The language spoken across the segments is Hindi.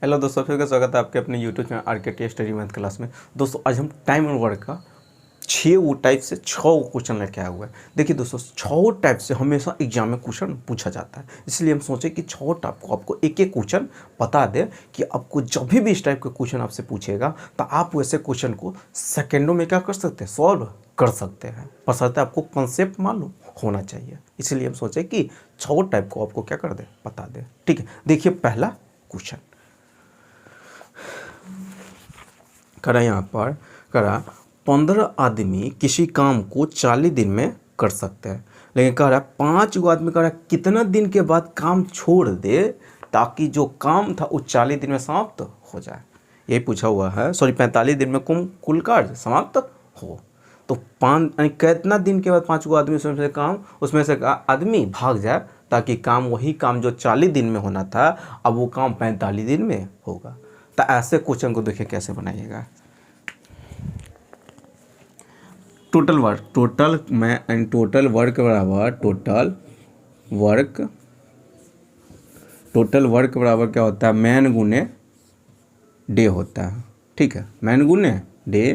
हेलो दोस्तों, फिर का स्वागत है आपके अपने YouTube channel RK study math class में। दोस्तों आज हम टाइम एंड वर्क का 6 टाइप से 6 क्वेश्चन लेके आए हुए हैं। देखिए दोस्तों, 6 टाइप से हमेशा एग्जाम में क्वेश्चन पूछा जाता है, इसलिए हम सोचे कि 6 टाइप को आपको एक एक क्वेश्चन बता दें कि आपको जब भी इस टाइप का क्वेश्चन आपसे पूछेगा तो आप वैसे क्वेश्चन को सेकेंडों में क्या कर सकते हैं, सॉल्व कर सकते हैं। बशर्ते आपको कंसेप्ट मालूम होना चाहिए, इसलिए हम सोचे कि 6 टाइप को आपको क्या कर दे, बता दें। ठीक है, देखिए पहला क्वेश्चन करा यहाँ पर करा 15 आदमी किसी काम को 40 दिन में कर सकते हैं, लेकिन कह रहा है 5 गो आदमी कह रहा है कितना दिन के बाद काम छोड़ दे ताकि जो काम था वो 40 दिन में समाप्त हो जाए। यही पूछा हुआ है, सॉरी 45 दिन में कुल कार्य समाप्त हो। तो 5 यानी कितना दिन के बाद 5 गो आदमी उसमें से आदमी भाग जाए ताकि काम वही काम जो 40 दिन में होना था अब वो काम 45 दिन में होगा। तो ऐसे क्वेश्चन को देखिए कैसे बनाइएगा। टोटल वर्क, टोटल वर्क बराबर टोटल वर्क बराबर क्या होता है, मैन गुने डे होता है। ठीक है, मैन गुने डे।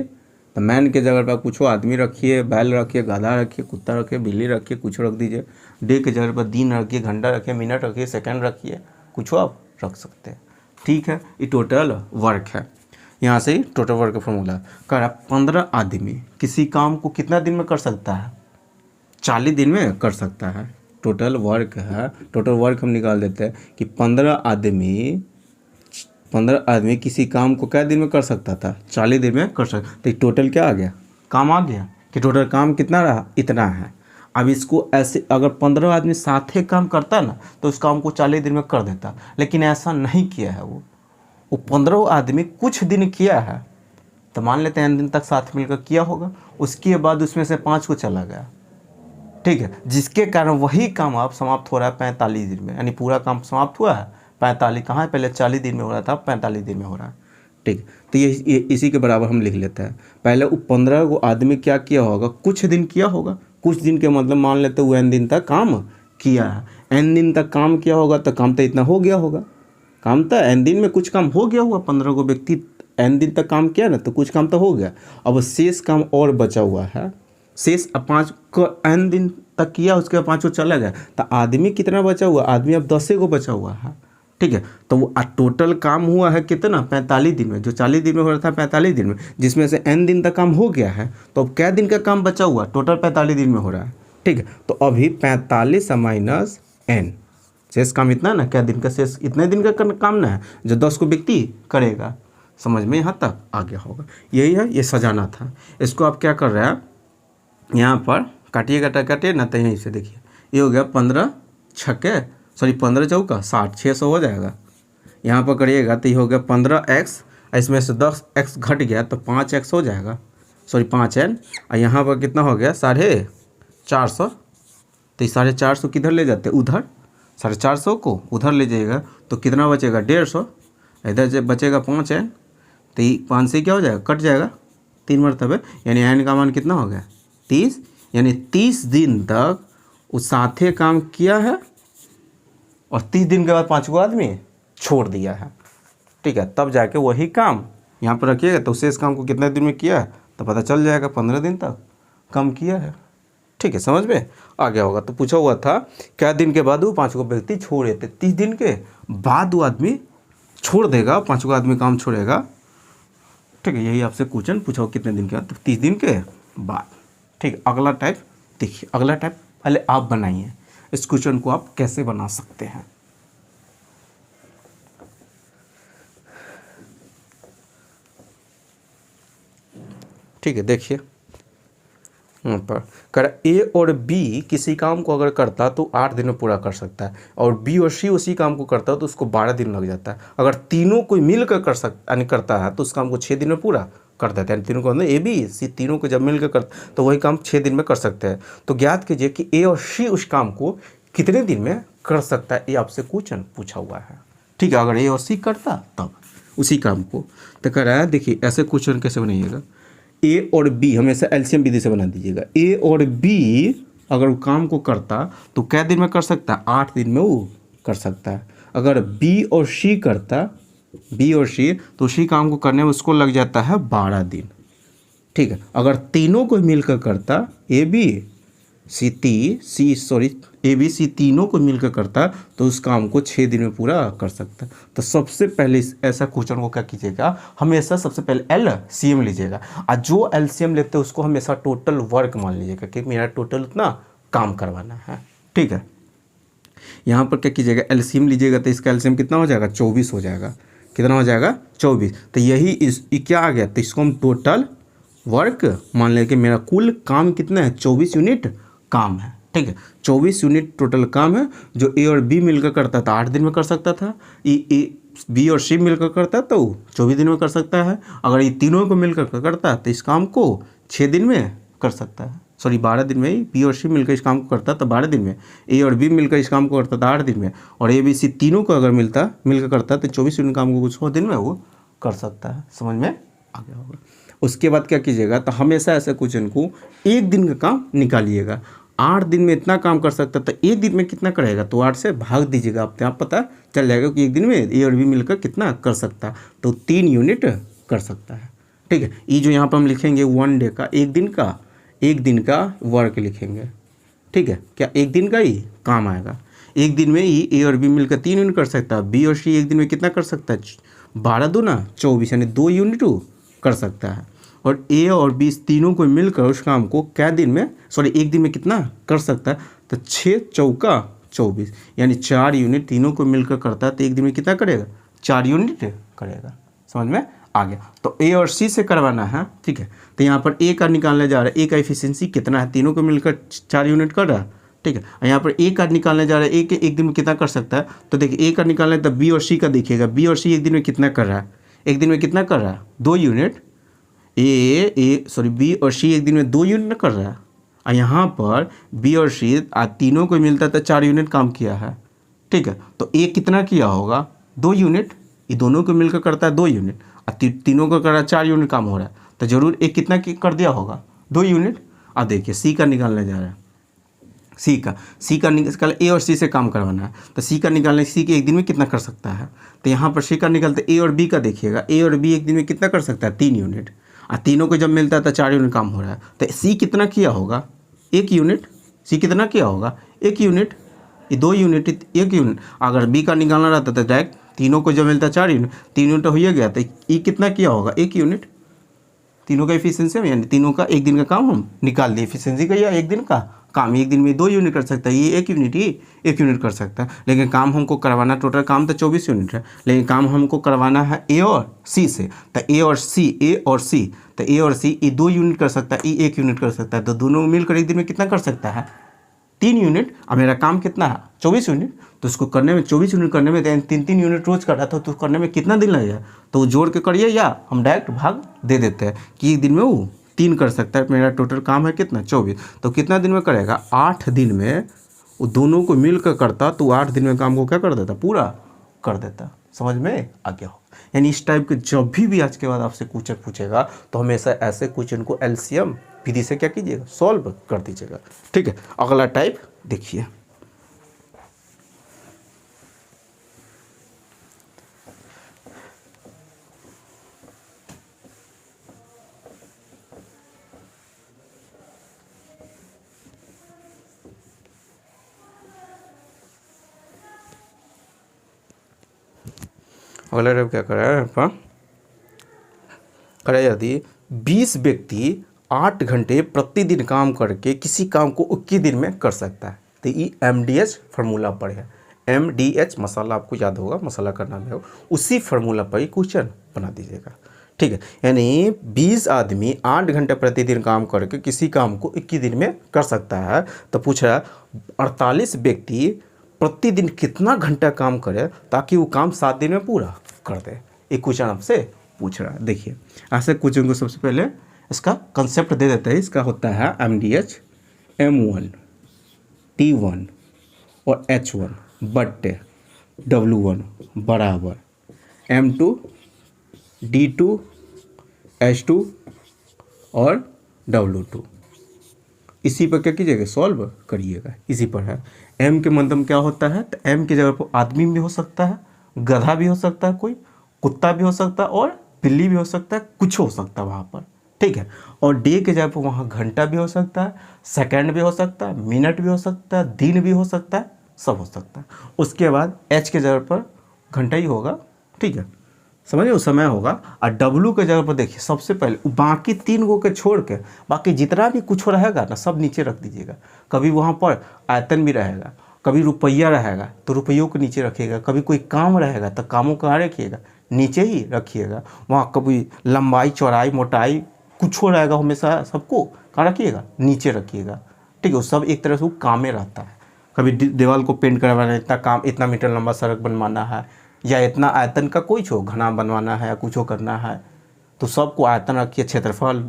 तो मैन के जगह पर कुछ आदमी रखिए, बैल रखिए, गधा रखिए, कुत्ता रखिए, बिल्ली रखिए, कुछ रख दीजिए। डे के जगह पर दिन रखिए, घंटा रखिए, मिनट रखिए, सेकंड रखिए, कुछ आप रख सकते हैं। ठीक है, ये टोटल वर्क है। यहाँ से ही टोटल वर्क का फॉर्मूला कह रहा 15 आदमी किसी काम को कितना दिन में कर सकता है, 40 दिन में कर सकता है। टोटल वर्क है, टोटल वर्क हम निकाल देते हैं कि 15 आदमी किसी काम को क्या दिन में कर सकता था, 40 दिन में कर सकता। तो टोटल क्या आ गया, काम आ गया कि टोटल काम कितना रहा, इतना है। अब इसको ऐसे अगर 15 आदमी साथ ही काम करता ना तो उस काम को 40 दिन में कर देता, लेकिन ऐसा नहीं किया है। वो 15 आदमी कुछ दिन किया है, तो मान लेते हैं दिन तक साथ मिलकर किया होगा, उसके बाद उसमें से 5 को चला गया। ठीक है, जिसके कारण वही काम अब समाप्त हो रहा है 45 दिन में, यानी पूरा काम समाप्त हुआ है 45, कहाँ है पहले 40 दिन में हो रहा था, 45 दिन में हो रहा है। ठीक, तो ये इसी के बराबर हम लिख लेते हैं। पहले वो 15 को आदमी क्या किया होगा, कुछ दिन किया होगा। कुछ दिन के मतलब मान लेते वो n दिन तक काम किया है, n दिन तक काम किया होगा तो काम तो इतना हो गया होगा। काम तो n दिन में कुछ काम हो गया होगा, 15 को व्यक्ति n दिन तक काम किया ना तो कुछ काम तो हो गया। अब शेष काम और बचा हुआ है, शेष 5 को n दिन तक किया, उसके बाद 5 को चला गया, तो आदमी कितना बचा हुआ, आदमी अब 10 को बचा हुआ है। ठीक है, तो वो टोटल काम हुआ है कितना, 45 दिन में। जो 40 दिन में हो रहा था 45 दिन में, जिसमें से n दिन तक काम हो गया है, तो अब क्या दिन का काम बचा हुआ, टोटल 45 दिन में हो रहा है। ठीक है, तो अभी 45 माइनस n, शेष काम इतना ना, क्या दिन का शेष इतने दिन का काम ना है जो 10 को व्यक्ति करेगा। समझ में यहाँ तक आ गया होगा। यही है, ये सजाना था। इसको आप क्या कर रहे हैं, यहाँ पर काटिए ना, तो यहीं से देखिए ये हो गया 15 चौका 60, 600 हो जाएगा। यहाँ पर करिएगा तो ये हो गया 15x, इसमें से 10x घट गया तो 5x हो जाएगा, सॉरी 5n। और यहाँ पर कितना हो गया 450। तो ये 450 किधर ले जाते, उधर 450 को उधर ले जाइएगा तो कितना बचेगा 150, इधर से बचेगा 5n। तो ये 5 से क्या हो जाएगा, कट जाएगा 3 मरतबे, यानी n का मान कितना हो गया 30, यानी 30 दिन तक उस साथे काम किया है और 30 दिन के बाद 5 को आदमी छोड़ दिया है। ठीक है, तब जाके वही काम यहाँ पर रखिएगा तो शेष काम को कितने दिन में किया है तो पता चल जाएगा, 15 दिन तक काम किया है। ठीक है, समझ में आ गया होगा। तो पूछा हुआ था क्या दिन के बाद वो 5 को व्यक्ति छोड़ देते, 30 दिन के बाद वो आदमी छोड़ देगा, 5 को आदमी काम छोड़ेगा। ठीक है, यही आपसे क्वेश्चन पूछा हो कितने दिन के बाद, तो 30 दिन के बाद। ठीक, अगला टाइप देखिए, अगला टाइप पहले आप बनाइए, इस क्वेश्चन को आप कैसे बना सकते हैं। ठीक है, देखिए यहाँ पर कर ए और बी किसी काम को अगर करता तो 8 दिन में पूरा कर सकता है, और बी और सी उसी काम को करता है तो उसको 12 दिन लग जाता है। अगर तीनों कोई मिलकर कर सकता यानी करता है तो उस काम को 6 दिन में पूरा कर देता है। तीनों को मतलब ए बी सी तीनों को जब मिलकर करता तो वही काम 6 दिन में कर सकते हैं। तो ज्ञात कीजिए कि ए और सी उस काम को कितने दिन में कर सकता है, ये आपसे क्वेश्चन पूछा हुआ है। ठीक है, अगर ए और सी करता तब उसी काम को, तो कह रहा है देखिए ऐसे क्वेश्चन कैसे बनाइएगा, ए और बी हमेशा एलसीएम विधि से बना दीजिएगा। ए और बी अगर वो काम को करता तो क्या दिन में कर सकता है, 8 दिन में वो कर सकता है। अगर बी और सी करता बी और सी, तो उसी काम को करने में उसको लग जाता है 12 दिन। ठीक है, अगर तीनों को मिलकर करता, ए बी सी तीनों को मिलकर करता तो उस काम को 6 दिन में पूरा कर सकता। तो सबसे पहले ऐसा क्वेश्चन को क्या कीजिएगा, हमेशा सबसे पहले एलसीएम लीजिएगा, और जो एलसीएम लेते हैं उसको हमेशा टोटल वर्क मान लीजिएगा कि मेरा टोटल उतना काम करवाना है। ठीक है, यहाँ पर क्या कीजिएगा, एलसीएम लीजिएगा तो इसका एलसीएम कितना हो जाएगा, 24 हो जाएगा। कितना हो जाएगा, 24। तो यही क्या आ गया, तो इसको हम टोटल वर्क मान लें कि मेरा कुल काम कितना है, 24 यूनिट काम है। ठीक है, 24 यूनिट टोटल काम है, जो ए और बी मिलकर करता था 8 दिन में कर सकता था, बी और सी मिलकर करता तो 24 दिन में कर सकता है। अगर ये तीनों को मिलकर करता तो इस काम को 6 दिन में कर सकता है, 12 दिन में ही। बी और सी मिलकर इस काम को करता तो 12 दिन में, ए और बी मिलकर इस काम को करता था 8 दिन में, और ए बी सी तीनों को अगर मिलकर करता तो 24 यूनिट काम को कुछ 6 दिन में वो कर सकता है। समझ में आ गया होगा। उसके बाद क्या कीजिएगा, तो हमेशा ऐसे क्वेश्चन को 1 दिन का काम निकालिएगा। 8 दिन में इतना काम कर सकता तो 1 दिन में कितना करेगा, तो 8 से भाग दीजिएगा, अपने आप पता चल जाएगा कि 1 दिन में ए और बी मिलकर कितना कर सकता, तो 3 यूनिट कर सकता है। ठीक है, ये जो यहाँ पर हम लिखेंगे 1 डे का, 1 दिन का वर्क लिखेंगे। ठीक है, क्या 1 दिन का ही काम आएगा। 1 दिन में ही ए और बी मिलकर 3 यूनिट कर सकता है, बी और सी 1 दिन में कितना कर सकता है, 12 दूना 24, यानी 2 यूनिट कर सकता है। और ए और बी तीनों को मिलकर उस काम को क्या दिन में, 1 दिन में कितना कर सकता है, तो 6 चौका 24, यानी 4 यूनिट तीनों को मिलकर करता है, तो 1 दिन में कितना करेगा, 4 यूनिट करेगा। समझ में आ गया। तो ए और सी से करवाना है। ठीक है, तो यहाँ पर ए का निकालने जा रहा है, ए का एफिशिएंसी कितना है, तीनों को मिलकर 4 यूनिट कर रहा है। ठीक है, यहाँ पर ए का निकालने जा रहा है, ए के 1 दिन में कितना कर सकता है, तो देखिए ए का निकालना है तो बी और सी का देखिएगा, बी और सी 1 दिन में कितना कर रहा है, 1 दिन में कितना कर रहा है, 2 यूनिट। बी और सी 1 दिन में 2 यूनिट कर रहा है, और यहाँ पर बी और सी तीनों को मिलता था 4 यूनिट काम किया है। ठीक है, तो ए कितना किया होगा, 2 यूनिट, ये दोनों को मिलकर करता है 2 यूनिट, और तीनों को कर रहा है 4 यूनिट काम हो रहा है, तो जरूर ए कितना कर दिया होगा, 2 यूनिट। अब देखिए सी का निकालने जा रहा है, सी का निकाल, ए और सी से काम करवाना है, तो सी का निकालने, सी के 1 दिन में कितना कर सकता है, तो यहाँ पर सी का निकालते ए और बी का देखिएगा, ए और बी 1 दिन में कितना कर सकता है, 3 यूनिट, और तीनों को जब मिलता है तो 4 यूनिट काम हो रहा है, तो सी कितना किया होगा, 1 यूनिट। सी कितना किया होगा, 1 यूनिट, ये 2 यूनिट 1 यूनिट। अगर बी का निकालना रहता तो डायरेक्ट तीनों को जब मिलता है 4 यूनिट, 3 यूनिट हो ही गया, तो ये कितना किया होगा, 1 यूनिट। तीनों का एफिशिएंसी में, यानी तीनों का 1 दिन का काम हम निकाल दिए, एफिशिएंसी का या 1 दिन का काम, 1 दिन में 2 यूनिट कर सकता है, ये 1 यूनिट ही 1 यूनिट कर सकता है। लेकिन काम हमको करवाना, टोटल काम तो 24 यूनिट है, लेकिन काम हमको करवाना है ए और सी से, तो ए और सी ये 2 यूनिट कर सकता है, ये 1 यूनिट कर सकता है, तो दोनों मिलकर 1 दिन में कितना कर सकता है, 3 यूनिट। अब मेरा काम कितना है, 24 यूनिट, तो उसको करने में 24 यूनिट करने में 3 यूनिट रोज कर रहा था, तो करने में कितना दिन लगेगा, तो जोड़ के करिए, या हम डायरेक्ट भाग दे देते हैं कि 1 दिन में वो 3 कर सकता है। मेरा टोटल काम है कितना, 24, तो कितना दिन में करेगा, 8 दिन में वो दोनों को मिलकर करता, तो 8 दिन में काम को क्या कर देता, पूरा कर देता। समझ में आ गया हो। यानी इस टाइप के जब भी आज के बाद आपसे क्वेश्चन पूछेगा तो हमेशा ऐसे क्वेश्चन को एलसीएम विधि से क्या कीजिएगा, सॉल्व कर दीजिएगा। ठीक है, अगला टाइप देखिए, अगला टाइप क्या करा है आपका, करा यदि 20 व्यक्ति 8 घंटे प्रतिदिन काम करके किसी काम को 21 दिन में कर सकता है, तो ये MDH फार्मूला पर है। MDH मसाला आपको याद होगा, मसाला का नाम है, उसी फार्मूला पर ही क्वेश्चन बना दीजिएगा। ठीक है, यानी 20 आदमी 8 घंटे प्रतिदिन काम करके किसी काम को 21 दिन में कर सकता है, तो पूछ रहा है 48 व्यक्ति प्रतिदिन कितना घंटा काम करे ताकि वो काम 7 दिन में पूरा कर दे। एक क्वेश्चन आपसे पूछ रहा है। देखिए ऐसे क्वेश्चन को सबसे पहले इसका कंसेप्ट दे देते हैं। इसका होता है MDH M1 T1 और H1 बट्टे W1 बराबर M2 D2 H2 और W2। इसी पर क्या कीजिएगा, सॉल्व करिएगा। इसी पर है। M के मतलब क्या होता है, तो M की जगह पर आदमी भी हो सकता है, गधा भी हो सकता है कोई, कुत्ता भी हो सकता है और बिल्ली भी हो सकता है, कुछ हो सकता है वहाँ पर, ठीक है। और डे के जगह पर वहाँ घंटा भी हो सकता है, सेकंड भी हो सकता है, मिनट भी हो सकता है, दिन भी हो सकता है, सब हो सकता है। उसके बाद एच के जगह पर घंटा ही होगा, ठीक है, समझिए, उस समय होगा। और डब्लू के जगह पर देखिए सबसे पहले बाकी 3 गो के छोड़ के बाकी जितना भी कुछ रहेगा ना सब नीचे रख दीजिएगा। कभी वहाँ पर आयतन भी रहेगा, कभी रुपया रहेगा तो रुपयों को नीचे रखिएगा, कभी कोई काम रहेगा तो कामों को कहाँ रखिएगा, नीचे ही रखिएगा। वहाँ कभी लंबाई चौड़ाई मोटाई कुछ हो रहेगा, हमेशा सबको कहाँ रखिएगा, नीचे रखिएगा, ठीक है। वो सब एक तरह से वो काम में रहता है। कभी दीवार को पेंट करवाना है, इतना काम, इतना मीटर लंबा सड़क बनवाना है, या इतना आयतन का कोई छो घना बनवाना है या कुछ हो करना है, तो सबको आयतन रखिए, क्षेत्रफल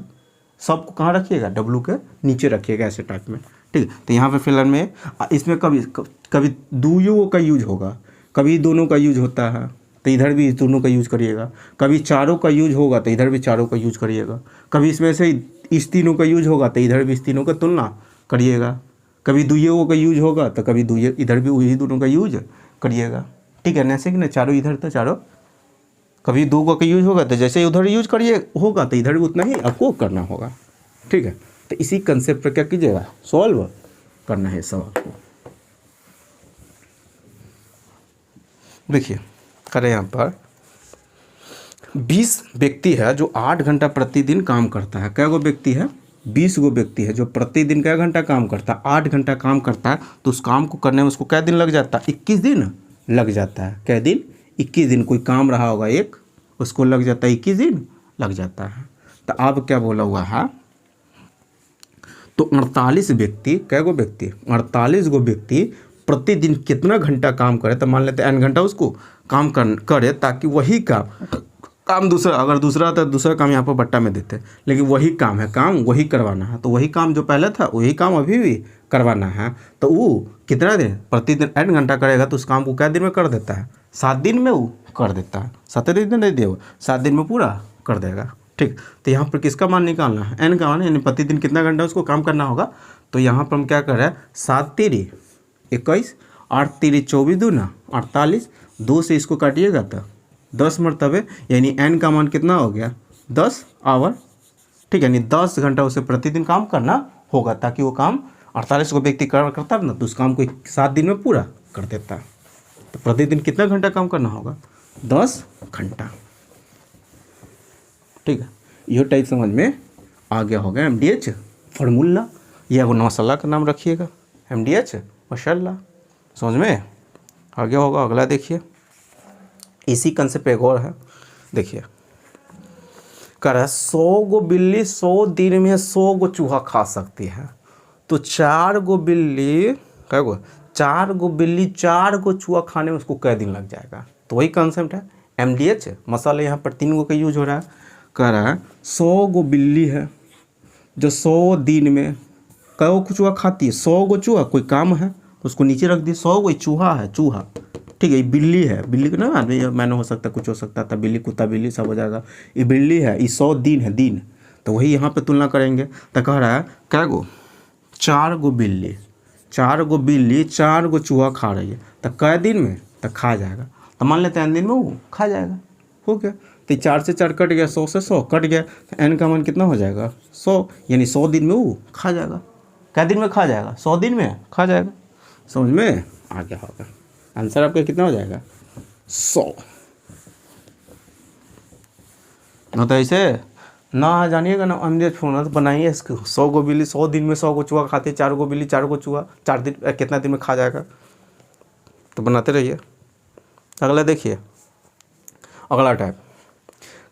सबको कहाँ रखिएगा, डब्लू के नीचे रखिएगा, ऐसे टाइप में, ठीक है। तो यहाँ पे फिलहाल में इसमें कभी दुइयों का यूज होगा, कभी दोनों का यूज होता है तो इधर भी दोनों का यूज करिएगा, कभी चारों का यूज होगा तो इधर भी चारों का यूज करिएगा, कभी इसमें से इस तीनों का यूज होगा तो इधर भी इस तीनों का तुलना करिएगा, कभी दुइयों का यूज होगा तो कभी दुइयों इधर भी वही दोनों का यूज करिएगा, ठीक है। ऐसे कि ना चारों इधर तो चारों, कभी 2 का यूज होगा तो जैसे उधर यूज करिए होगा तो इधर भी उतना ही आपको करना होगा, ठीक है। तो इसी कंसेप्ट पर क्या कीजिएगा, सॉल्व करना है सवाल को। देखिए करें यहाँ पर 20 व्यक्ति है जो 8 घंटा प्रतिदिन काम करता है। क्या गो व्यक्ति है, 20 गो व्यक्ति है जो प्रतिदिन क्या घंटा काम करता है, 8 घंटा काम करता है। तो उस काम को करने में उसको क्या दिन लग जाता है, 21 दिन लग जाता है। क्या दिन, 21 दिन। कोई काम रहा होगा एक, उसको लग जाता है 21 दिन लग जाता है। तो अब क्या बोला हुआ है, तो 48 व्यक्ति, क्या गो व्यक्ति, 48 गो व्यक्ति प्रतिदिन कितना घंटा काम करे, तो मान लेते हैं n घंटा उसको काम करे, ताकि वही काम दूसरा, अगर दूसरा तो दूसरा काम यहाँ पर बट्टा में देते, लेकिन वही काम है, काम वही करवाना है। तो वही काम जो पहले था वही काम अभी भी करवाना है। तो वो कितना दिन, प्रतिदिन n घंटा करेगा तो उस काम को क्या दिन में कर देता है, 7 दिन में वो कर देता है। 7 दिन नहीं दे, 7 दिन में पूरा कर देगा, ठीक। तो यहाँ पर किसका मान निकालना है, n का मान, यानी प्रतिदिन कितना घंटा उसको काम करना होगा। तो यहाँ पर हम क्या कर रहे हैं, 7 तिरी 21, 8 तिरी 24 दूना 48, 2 से इसको काटिएगा तो 10 मरतबे, यानी n का मान कितना हो गया, 10 आवर, ठीक है। यानी 10 घंटा उसे प्रतिदिन काम करना होगा, ताकि वो काम 48 को व्यक्ति करता है ना, तो उस काम को 7 दिन में पूरा कर देता है। तो प्रतिदिन कितना घंटा काम करना होगा, 10 घंटा, ठीक है। यह टाइप समझ में आ गया होगा। MDH फार्मूला, यह वो मसाला का नाम रखिएगा, MDH माशाल्लाह, समझ में आ गया होगा। अगला देखिए, इसी कंसेप्ट एक और है, देखिए कह रहा है 100 गो बिल्ली 100 दिन में 100 गो चूहा खा सकती है। तो 4 गो बिल्ली, क्या गो, 4 गो बिल्ली 4 गो चूहा खाने में उसको कै दिन लग जाएगा। तो वही कंसेप्ट है, MDH मसाला यहाँ पर 3 गो का यूज हो रहा है। कह रहा है 100 गो बिल्ली है जो 100 दिन में कै गो चूहा खाती है, 100 गो चूहा, कोई काम है उसको नीचे रख दिए, 100 गो चूहा है, चूहा, ठीक है। ये बिल्ली है, बिल्ली को ना मैंने हो सकता कुछ हो सकता था, बिल्ली कुत्ता बिल्ली सब हो जाएगा। ये बिल्ली है, ये 100 दिन है, दिन। तो वही यहाँ पे तुलना करेंगे। तो कह रहा है क्या गो, 4 गो बिल्ली 4 गो बिल्ली 4 गो चूहा खा रही है, तो कै दिन में, तो खा जाएगा। तो मान लेते हैं n दिन में वो खा जाएगा, हो गया। तो 4 से 4 कट गया, 100 से 100 कट गया, तो n का मान कितना हो जाएगा, 100, यानी 100 दिन में वो खा जाएगा। क्या दिन में खा जाएगा, 100 दिन में खा जाएगा। समझ में आ गया होगा। आंसर आपका कितना हो जाएगा, 100। ना तो ऐसे ना जानिएगा ना, MDH फोन तो बनाइए इसको, 100 गो बिल्ली 100 दिन में 100 गो चूहा खाते, 4 गो बिल्ली 4 गो चूहा 4 दिन कितना दिन में खा जाएगा, तो बनाते रहिए। अगला देखिए, अगला टाइप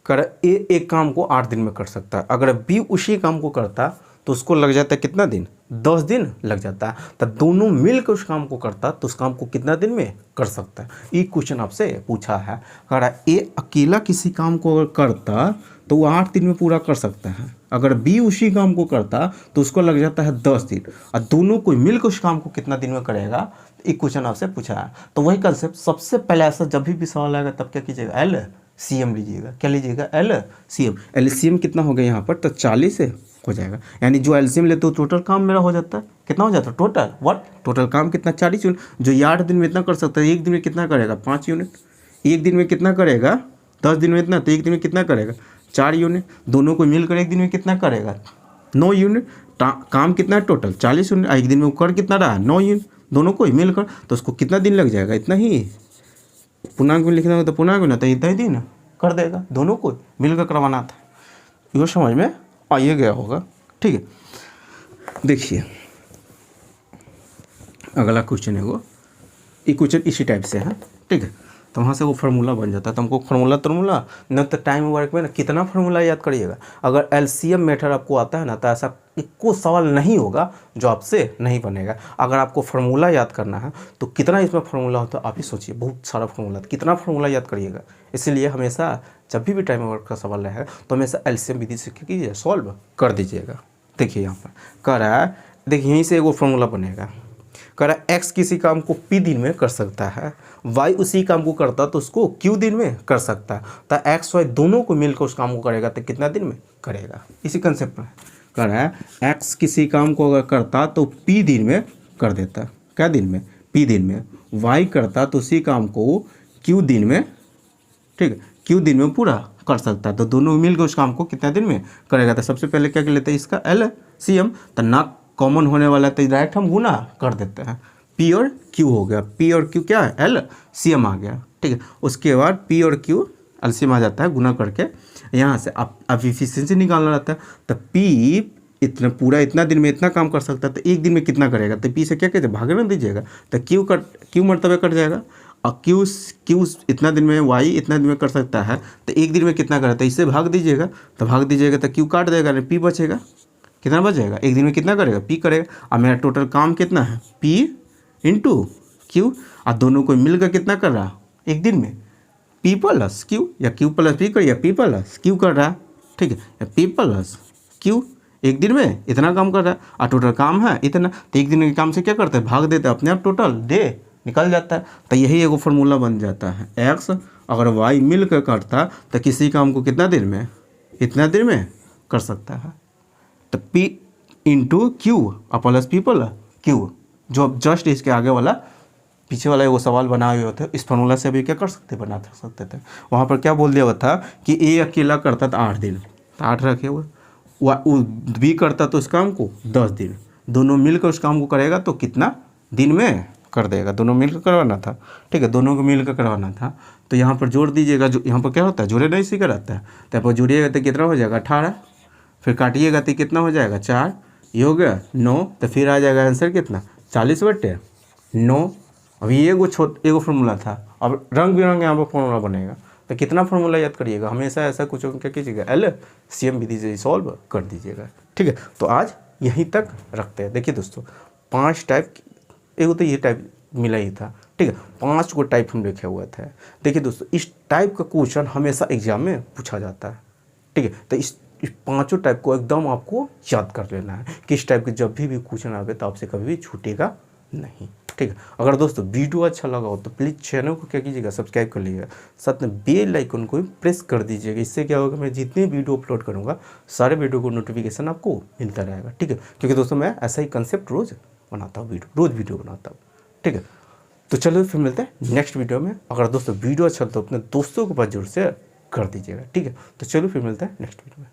कर, ए एक काम को 8 दिन में कर सकता है। अगर B उसी काम को करता तो उसको लग जाता है कितना दिन, 10 दिन लग जाता है। तो दोनों मिलकर उस काम को करता तो उस काम को कितना दिन में कर सकता है। ये क्वेश्चन आपसे पूछा है। कह रहा है ए अकेला किसी काम को अगर करता तो वो 8 दिन में पूरा कर सकता है। अगर B उसी काम को करता तो उसको लग जाता है 10 दिन, और दोनों कोई मिलकर उस काम को कितना दिन में करेगा, एक क्वेश्चन आपसे पूछा है। तो वही कंसेप्ट, सबसे पहले ऐसा जब भी सवाल आएगा तब क्या कीजिएगा, LCM लीजिएगा। क्या लीजिएगा, LCM। LCM कितना हो गया यहाँ पर, तो 40 से हो जाएगा। यानी जो LCM लेते हो टोटल काम मेरा हो जाता है, कितना हो जाता है टोटल, टोटल काम कितना, 40 यूनिट। जो 8 दिन में इतना कर सकता है, एक दिन में कितना करेगा, 5 यूनिट। एक दिन में कितना करेगा, 10 दिन में इतना, तो एक दिन में कितना करेगा 4 यूनिट। दोनों को मिलकर एक दिन में कितना करेगा 9 यूनिट। काम कितना है टोटल 40 यूनिट। एक दिन में वो कर कितना रहा 9 यूनिट, दोनों को ही मिलकर, तो उसको कितना दिन लग जाएगा इतना ही। पूर्णांक में लिखना होगा तो पूर्णांक में ना, तो इतना ही दिन कर देगा, दोनों को मिलकर करवाना था। ये समझ में आइए गया होगा, ठीक है। देखिए अगला क्वेश्चन है वो, ये क्वेश्चन इसी टाइप से है, ठीक है। तो वहाँ से वो फार्मूला बन जाता है। तो हमको फार्मूला न तो टाइम वर्क में ना कितना फार्मूला याद करिएगा। अगर एलसीएम मेथड आपको आता है ना, तो ऐसा कोई सवाल नहीं होगा जो आपसे नहीं बनेगा। अगर आपको फार्मूला याद करना है तो कितना इसमें फार्मूला होता है आप ही सोचिए, बहुत सारा फार्मूला, कितना फार्मूला याद करिएगा। इसीलिए हमेशा जब भी टाइम वर्क का सवाल रहेगा तो हमेशा एलसीएम विधि से कीजिए, सॉल्व कर दीजिएगा। देखिए यहाँ पर कह रहा है, देखिए यहीं से एगो फार्मूला बनेगा। कह रहा है एक्स किसी काम को पी दिन में कर सकता है, वाई उसी काम को करता तो उसको क्यू दिन में कर सकता है। तो एक्स वाई दोनों को मिलकर उस काम को करेगा तो कितना दिन में करेगा, इसी कंसेप्ट में कह रहा है। एक्स किसी काम को अगर करता तो पी दिन में कर देता, क्या दिन में पी दिन में। वाई करता तो उसी काम को क्यू दिन में, ठीक है, क्यू दिन में पूरा कर सकता है। तो दोनों मिलकर उस काम को कितना दिन में करेगा। तो सबसे पहले क्या कर लेते हैं इसका एलसीएम, तो ना कॉमन होने वाला तो डायरेक्ट हम गुना कर देते हैं। पी और क्यू हो गया, पी और क्यू क्या है एलसीएम आ गया, ठीक है। उसके बाद पी और क्यू एलसीएम आ जाता है गुना करके। यहाँ से अब एफिशिएंसी निकालना रहता है। तो पी इतना पूरा इतना दिन में इतना काम कर सकता है, तो एक दिन में कितना करेगा। तो पी से क्या कहते हैं भागे ना दीजिएगा, तो क्यू मरतबे कट जाएगा। और क्यू इतना दिन में, वाई इतना दिन में कर सकता है, तो एक दिन में कितना करेगा, तो इससे भाग दीजिएगा। तो भाग दीजिएगा तो क्यू काट देगा, नहीं पी बचेगा। कितना बच जाएगा, एक दिन में कितना करेगा पी करेगा। अब मेरा टोटल काम कितना है पी इंटू क्यू, और दोनों को मिलकर कितना कर रहा एक दिन में पी प्लस क्यू, या क्यू प्लस पी कर, या पी प्लस क्यू कर रहा है, ठीक है, या पी प्लस क्यू एक दिन में इतना काम कर रहा है। और टोटल काम है इतना, तो एक दिन के काम से क्या करते हैं भाग देते हैं, अपने आप टोटल डे निकल जाता है। तो यही एगो फार्मूला बन जाता है। एक्स अगर वाई मिलकर करता तो किसी काम को कितना दिन में, इतना दिन में कर सकता है। तो P इंटू क्यू और प्लस पी प्लस क्यू, जो अब जस्ट इसके आगे वाला पीछे वाला वो सवाल बनाए हुए थे, इस फार्मूला से अभी क्या कर सकते बना सकते थे। वहाँ पर क्या बोल दिया हुआ था कि ए अकेला करता था 8 दिन, तो 8 रखे हुए, बी करता तो उस काम को 10 दिन, दोनों मिलकर उस काम को करेगा तो कितना दिन में कर देगा। दोनों मिलकर करवाना था, ठीक है, दोनों को मिलकर करवाना था। तो यहाँ पर जोड़ दीजिएगा, जो यहाँ पर क्या होता है जोड़े नहीं सीखा रहता है, तो यहाँ पर जोड़िएगा तो कितना हो जाएगा 18, फिर काटिएगा तो कितना हो जाएगा 4, ये हो गया 9, तो फिर आ जाएगा आंसर कितना 40/9। अभी एगो फार्मूला था, अब रंग बिरंग यहाँ पर फार्मूला बनेगा। तो कितना फार्मूला याद करिएगा, हमेशा ऐसा कुछ क्या कीजिएगा एलसीएम विधि से सॉल्व कर दीजिएगा, ठीक है। तो आज यहीं तक रखते हैं। देखिए दोस्तों 5 टाइप, एगो तो ये टाइप मिला ही था, ठीक है, 5 को टाइप हम लिखे हुए थे। देखिए दोस्तों इस टाइप का क्वेश्चन हमेशा एग्जाम में पूछा जाता है, ठीक है। तो इस 5 टाइप को एकदम आपको याद कर लेना है कि इस टाइप के जब भी क्वेश्चन आवे तो आपसे कभी भी छूटेगा नहीं, ठीक है। अगर दोस्तों वीडियो अच्छा लगा हो तो प्लीज़ चैनल को क्या कीजिएगा सब्सक्राइब कर लीजिएगा, साथ में बेल आइकन को भी प्रेस कर दीजिएगा। इससे क्या होगा, मैं जितने वीडियो अपलोड करूँगा सारे वीडियो को नोटिफिकेशन आपको मिलता रहेगा, ठीक है। क्योंकि दोस्तों मैं ऐसा ही कंसेप्ट रोज़ बनाता हूँ, रोज़ वीडियो बनाता हूँ, ठीक है। तो चलो फिर मिलते हैं नेक्स्ट वीडियो में। अगर दोस्तों वीडियो अच्छा तो अपने दोस्तों के पास जरूर शेयर कर दीजिएगा, ठीक है। तो चलो फिर मिलते हैं नेक्स्ट वीडियो में।